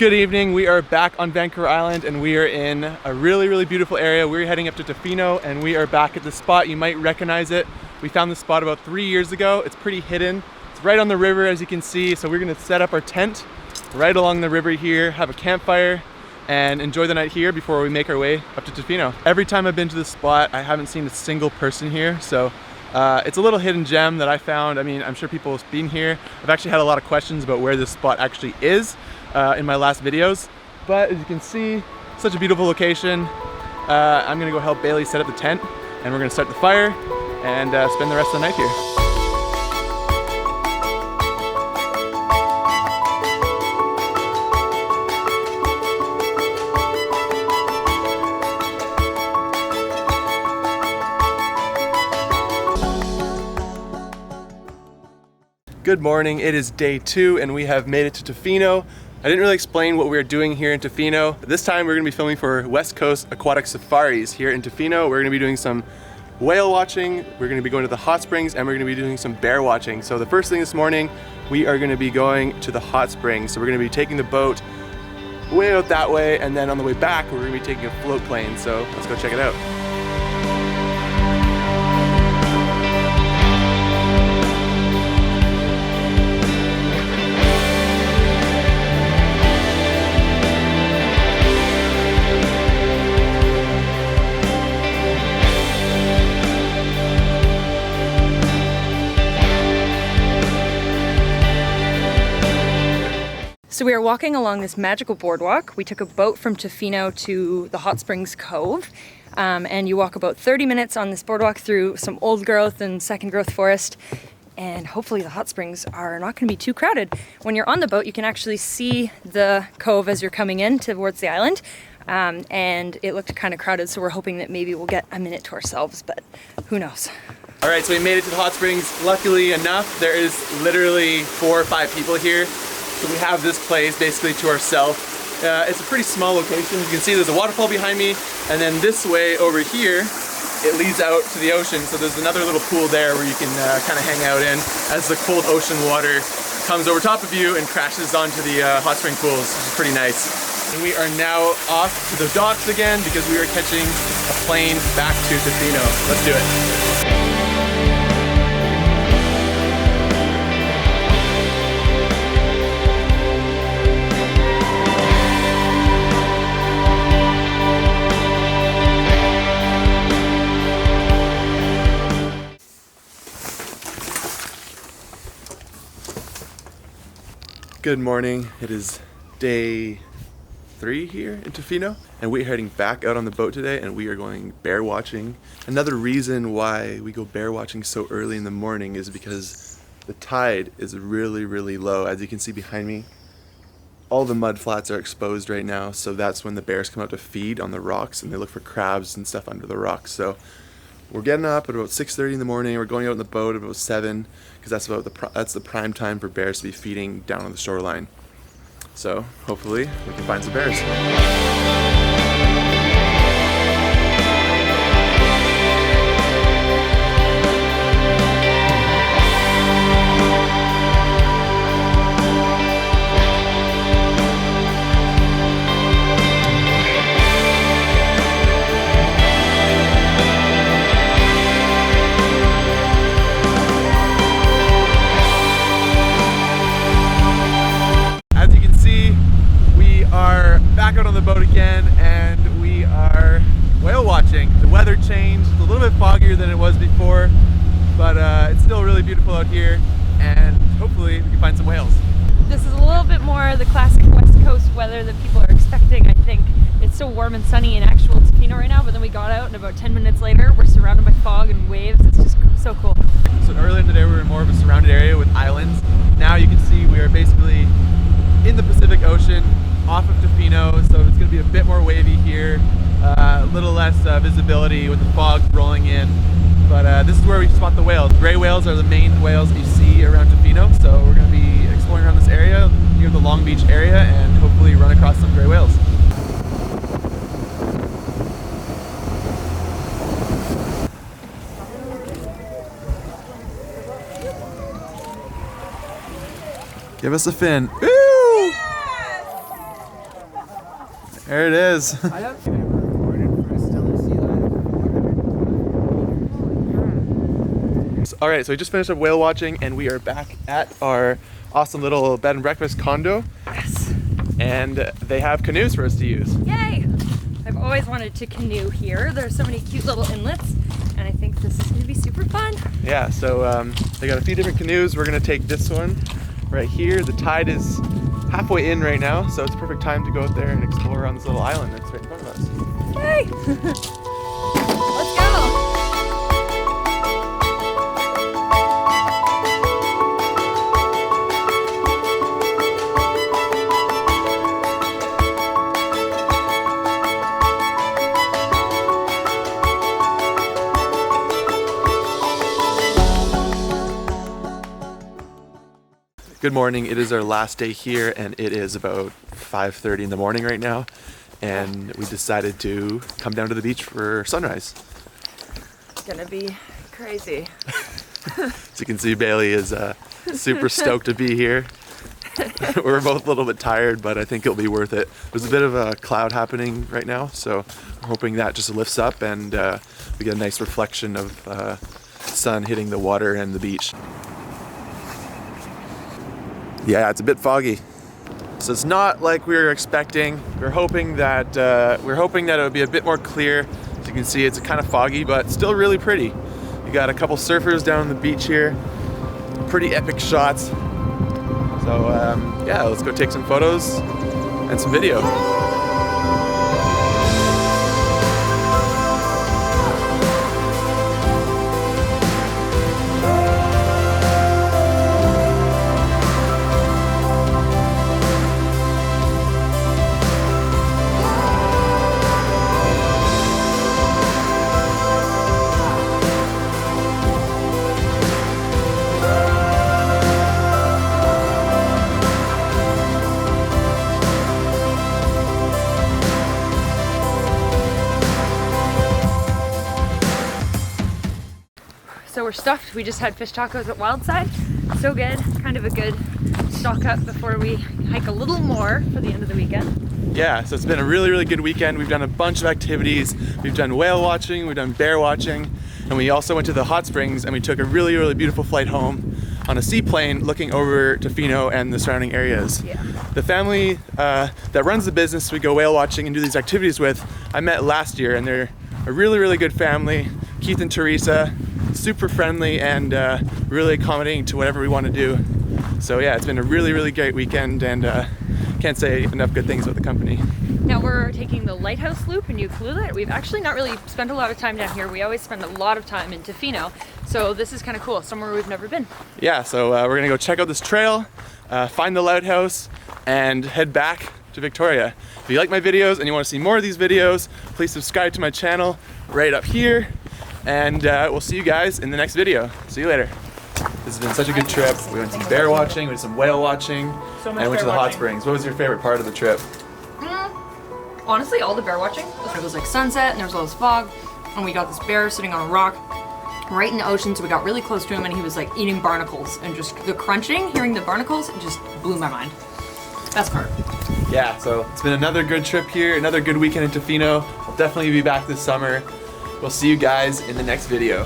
Good evening. We are back on Vancouver Island and we are in a really beautiful area. We're heading up to Tofino and we are back at the spot. You might recognize it. We found this spot about 3 years ago. It's pretty hidden. It's right on the river, as you can see. So we're gonna set up our tent right along the river here, have a campfire and enjoy the night here before we make our way up to Tofino. Every time I've been to this spot, I haven't seen a single person here. So it's a little hidden gem that I found. I mean, I'm sure people have been here. I've actually had a lot of questions about where this spot actually is in my last videos. But as you can see, such a beautiful location. I'm gonna go help Bailey set up the tent and we're gonna start the fire and spend the rest of the night here. Good morning, it is day 2 and we have made it to Tofino. I didn't really explain what we are doing here in Tofino. This time we're gonna be filming for West Coast Aquatic Safaris here in Tofino. We're gonna be doing some whale watching, we're gonna be going to the hot springs, and we're gonna be doing some bear watching. So the first thing this morning, we are gonna be going to the hot springs. So we're gonna be taking the boat way out that way, and then on the way back, we're gonna be taking a float plane. So let's go check it out. So we are walking along this magical boardwalk. We took a boat from Tofino to the Hotsprings Cove, and you walk about 30 minutes on this boardwalk through some old growth and second growth forest, and hopefully the hot springs are not going to be too crowded. When you're on the boat, you can actually see the cove as you're coming in towards the island, and it looked kind of crowded, so we're hoping that maybe we'll get a minute to ourselves, but who knows. All right, so we made it to the hot springs. Luckily enough, there is literally 4 or 5 people here. So we have this place basically to ourselves. It's a pretty small location. You can see there's a waterfall behind me, and then this way over here, it leads out to the ocean. So there's another little pool there where you can kind of hang out in as the cold ocean water comes over top of you and crashes onto the hot spring pools, which is pretty nice. And we are now off to the docks again because we are catching a plane back to Tofino. Let's do it. Good morning, it is day 3 here in Tofino, and we're heading back out on the boat today and we are going bear watching. Another reason why we go bear watching so early in the morning is because the tide is really low. As you can see behind me, all the mud flats are exposed right now, so that's when the bears come out to feed on the rocks and they look for crabs and stuff under the rocks. So we're getting up at about 6:30 in the morning. We're going out on the boat at about 7 because that's the prime time for bears to be feeding down on the shoreline. So hopefully we can find some bears. Back out on the boat again, and we are whale watching. The weather changed, it's a little bit foggier than it was before, but it's still really beautiful out here, and hopefully we can find some whales. This is a little bit more the classic West Coast weather that people are expecting, I think. It's so warm and sunny in actual Tofino right now, but then we got out and about 10 minutes later we're surrounded by fog and waves. It's just so cool. So earlier today we were in more of a surrounded area with islands. Now you can see we are basically in the Pacific Ocean, off of Tofino, so it's going to be a bit more wavy here, a little less visibility with the fog rolling in, but this is where we spot the whales. Gray whales are the main whales that you see around Tofino, so we're going to be exploring around this area near the Long Beach area and hopefully run across some gray whales. Give us a fin. Woo! Yes! There it is. I don't think I recorded for a stellar sea life. All right, so we just finished up whale watching and we are back at our awesome little bed and breakfast condo. Yes. And they have canoes for us to use. Yay! I've always wanted to canoe here. There's so many cute little inlets, and I think this is gonna be super fun. Yeah, so they got a few different canoes. We're gonna take this one right here. The tide is halfway in right now, so it's a perfect time to go out there and explore on this little island that's right in front of us. Yay! Let's go! Good morning. It is our last day here and it is about 5:30 in the morning right now, and we decided to come down to the beach for sunrise. It's gonna be crazy. As you can see, Bailey is super stoked to be here. We're both a little bit tired, but I think it'll be worth it. There's a bit of a cloud happening right now, so we're hoping that just lifts up and we get a nice reflection of sun hitting the water and the beach. Yeah, it's a bit foggy. So it's not like we were expecting. We're hoping that it would be a bit more clear. As you can see, it's kind of foggy, but still really pretty. You got a couple surfers down on the beach here. Pretty epic shots. So yeah, let's go take some photos and some video. So we're stuffed. We just had fish tacos at Wildside. So good. Kind of a good stock up before we hike a little more for the end of the weekend. Yeah, so it's been a really, really good weekend. We've done a bunch of activities. We've done whale watching, we've done bear watching, and we also went to the hot springs and we took a really, really beautiful flight home on a seaplane looking over Tofino and the surrounding areas. Yeah. The family that runs the business we go whale watching and do these activities with, I met last year, and they're a really, really good family. Keith and Teresa, super friendly and really accommodating to whatever we want to do. So yeah, it's been a really, really great weekend, and can't say enough good things about the company. Now we're taking the lighthouse loop in Ucluelet. We've actually not really spent a lot of time down here. We always spend a lot of time in Tofino. So this is kind of cool, somewhere we've never been. Yeah, so we're gonna go check out this trail, find the lighthouse, and head back to Victoria. If you like my videos and you want to see more of these videos, please subscribe to my channel right up here, and we'll see you guys in the next video. See you later. This has been such a good trip. We went some bear watching, we did some whale watching, and went to the hot springs. What was your favorite part of the trip? Honestly, all the bear watching. It was like sunset and there was all this fog, and we got this bear sitting on a rock right in the ocean, so we got really close to him and he was like eating barnacles, and just the crunching, hearing the barnacles, it just blew my mind. Best part. Yeah, so it's been another good trip here, another good weekend in Tofino. I'll definitely be back this summer. We'll see you guys in the next video.